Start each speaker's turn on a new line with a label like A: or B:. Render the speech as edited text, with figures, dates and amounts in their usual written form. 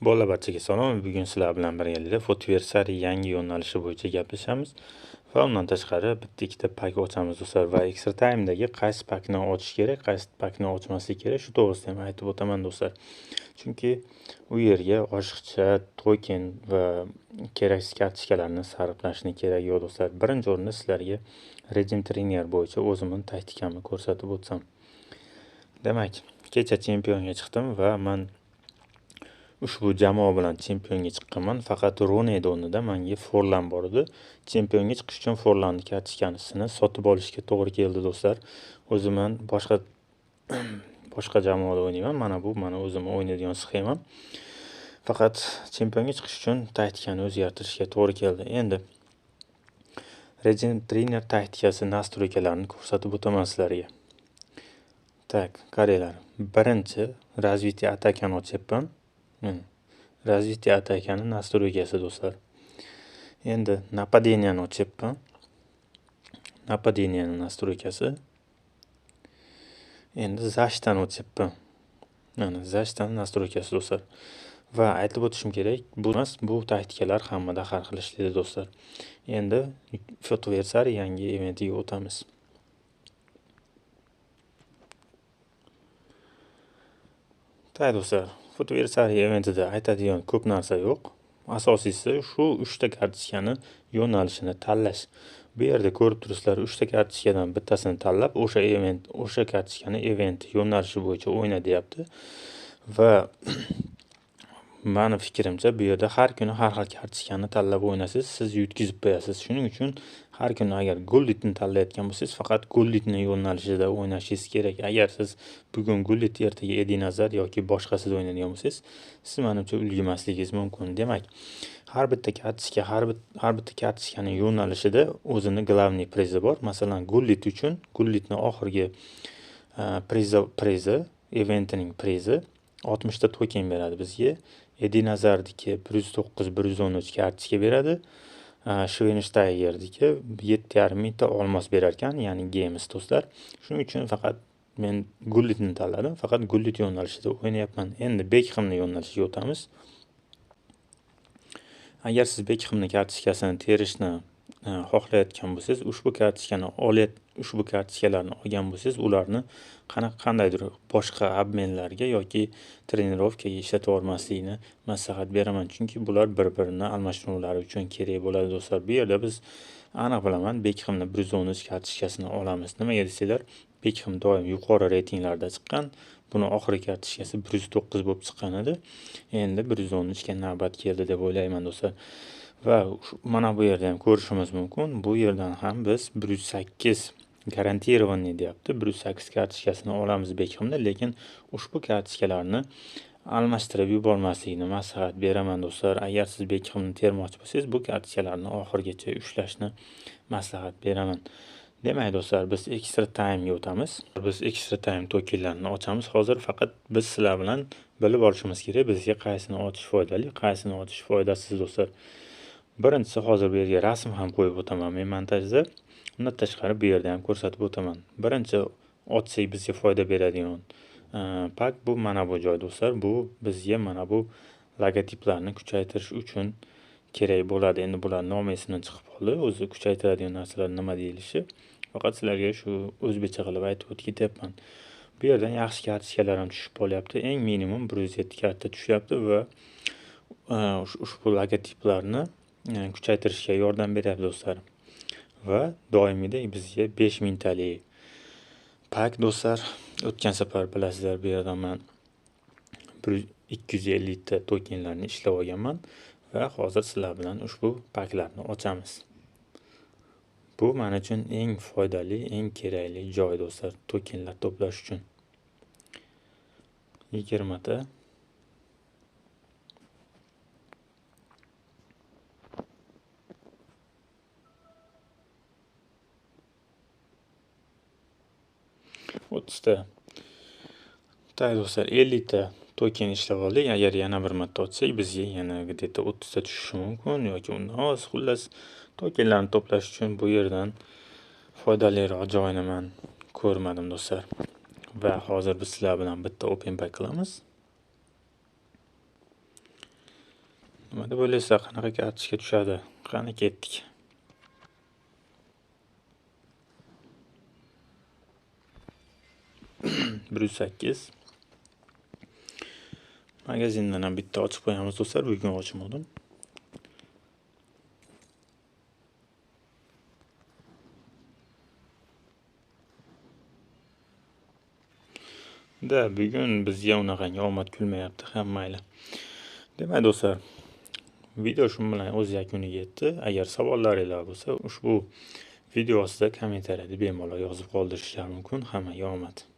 A: Bolalar barchaga salom. Bugun sizlar bilan birgalikda Fotoversari yangi yo'nalishi bo'yicha gaplashamiz va undan tashqari bitta ikkita pak ochamiz do'stlar va Extra Time'dagi qaysi pakni ochish kerak, qaysi pakni ochmaslik kerak, shu to'g'risida ham aytib o'taman do'stlar. Chunki u yerga oshiqcha token va keraksiz kartochkalarni sarflashni kerak yo'q do'stlar. Birinchi o'rinda sizlarga Rejim Trainer bo'yicha o'zimning taktikamni ko'rsatib o'tsam. Demak, kecha chempionga chiqdim va men ushbu jamoa bilan chempionga chiqqanman. Faqat Ronaldo o'rnida menga Forlan bor edi. Chempionga chiqish uchun Forlanning kartochkasini sotib olishga to'g'ri keldi do'stlar. O'zim men boshqa jamoada o'ynayman. Mana o'zim o'ynaydigan sxemam. Faqat chempionga chiqish uchun taktikani o'zgartirishga to'g'ri keldi. Endi Rejim Trainer taktikasi nastroykalarini ko'rsatib o'taman sizlarga. Tak, qaranglar. Birinchi развитие atakani ochyapman. Развитие atakani nastroykasi do'stlar. Endi napadeniyani ochyapman. Napadeniyani nastroykasi. Endi zashtani ochyapman. Mana zashtani nastroykasi do'stlar. Va aytib o'tishim kerak, bu taktikalar hammada har xil ishlaydi do'stlar. Endi Fotoversari yangi eventiga o'tamiz. Tak do'stlar, Fotoversari eventida aytadigan ko'p narsa yo'q. Asosiysi shu 3 ta kartochkani yo'nalishini tanlash. Bu yerda ko'rib turibsizlar, 3 ta kartochkadan bittasini tanlab, o'sha kartochkani event yo'nalishi bo'yicha o'yna deyapti. Va meni fikrimcha bu yerda har kuni har xil kartochkani tanlab o'ynasangiz, siz yutkazib qo'yasiz. Shuning uchun har kuni agar Golditni tanlayotgan bo'lsangiz, faqat Golditni yo'nalishida o'ynashingiz kerak. Agar siz bugun Goldit, ertaga Edinazar yoki boshqasida o'ynaydigan bo'lsangiz, siz menimcha ulgurmasligingiz mumkin. Demak, har bitta kartochkaning yo'nalishida o'zini glavniy prizi bor. Masalan, Goldit uchun Golditni oxirgi prizi, eventining prizi 60 ta token beradi bizga. Edinazarniki 109, 113 kartochka beradi. Schweinsteigerniki 7,5 mingta olmos berar ekan, ya'ni gems do'stlar. Shuning uchun faqat men Golditni tanladim. Faqat Goldit yo'nalishida o'ynayapman. Endi Beckhamni yo'nalishiga o'tamiz. Agar siz Beckhamni kartochkasini terishni xohlayotgan bo'lsangiz, ushbu kartochkalarni olgan bo'lsangiz, ularni qandaydir boshqa obmenlarga yoki trenirovkaga ishlatib olmaslikni maslahat beraman. Chunki bular bir-birini almashtiruvlari uchun kerak bo'ladi do'stlar. Bu yerda biz aniq bilaman, Beckhamni 113 kartochkasini olamiz. Nimaga desanglar, Beckham doim yuqori reytinglarda chiqqan. Buni oxirgi kartochkasi 109 bo'lib chiqqan edi. Endi 113 ga navbat keldi deb o'ylayman do'stlar. Va mana bu yerda ham ko'rishimiz mumkin. Bu yerdan ham biz 108 garantированный deyapti. 108 kartochkasini olamiz Beckhamda, lekin ushbu kartochkalarni almashtirib yubormaslikni maslahat beraman do'stlar. Agar siz Beckhamni termoqchi bo'lsangiz, bu kartochkalarni oxirigacha ushlashni maslahat beraman. Demak do'stlar, biz Extra Time'ga o'tamiz. Biz Extra Time tokenlarini ochamiz. Hozir faqat biz sizlar bilan bilib olishimiz kerak, bizga qaysini ochish foydali, qaysini ochish foydasiz do'stlar. Birinchisi, hozir bu yerga rasm ham qo'yib o'taman men montajda. Undan tashqari bu yerda ham ko'rsatib o'taman. Birinchi ochsak bizga foyda beradigan pak bu mana bu joy do'stlar. Bu bizga mana bu logotiplarni kuchaytirish uchun kerak bo'ladi. Endi bular nomi esimdan chiqib qoldi. O'zi kuchaytiradigan narsalar nima deyilishi. Faqat sizlarga shu o'zbekcha qilib aytib o'tib ketyapman. Bu yerdan yaxshi kartochkalar ham tushib qolyapti. Eng minimum 107 karta tushyapti va ushbu logotiplarni kuchaytirishga yordam beryapti do'stlar. Va doimiydek bizga 5000 talik pak do'stlar. O'tgan safar bilasizlar, bu yerda men 250 ta tokenlarni ishlab olganman va hozir sizlar bilan ushbu paklarni ochamiz. Bu men uchun eng foydali, eng kerakli joy do'stlar, tokenlar to'plash uchun. 20 ta Tak do'stlar, 50 ta token ishlab oldik. Agar yana bir marta ochsak, bizga yana где-то 30 ta tushishi mumkin yoki undan oz. Xullas, tokenlarni to'plash uchun bu yerdan foydaliroq joyini men ko'rmadim do'stlar. Va hozir biz sizlar bilan bitta open pack qilamiz. Nima deb o'ylaysiz, qanaqa kartochka tushadi? Qani ketdik. bir yuz sakkiz. Magazindan ham bitta ochib qo'yamiz do'stlar, bugun ochmadim. Bugun bizga unaqangi omad kulmayapti, ham mayli. Demak do'stlar, video shu bilan o'z yakuniga yetdi. Agar savollaringiz bo'lsa, ushbu video ostida kommentariyada bemalol yozib qoldirishingiz mumkin. Hammaga omad.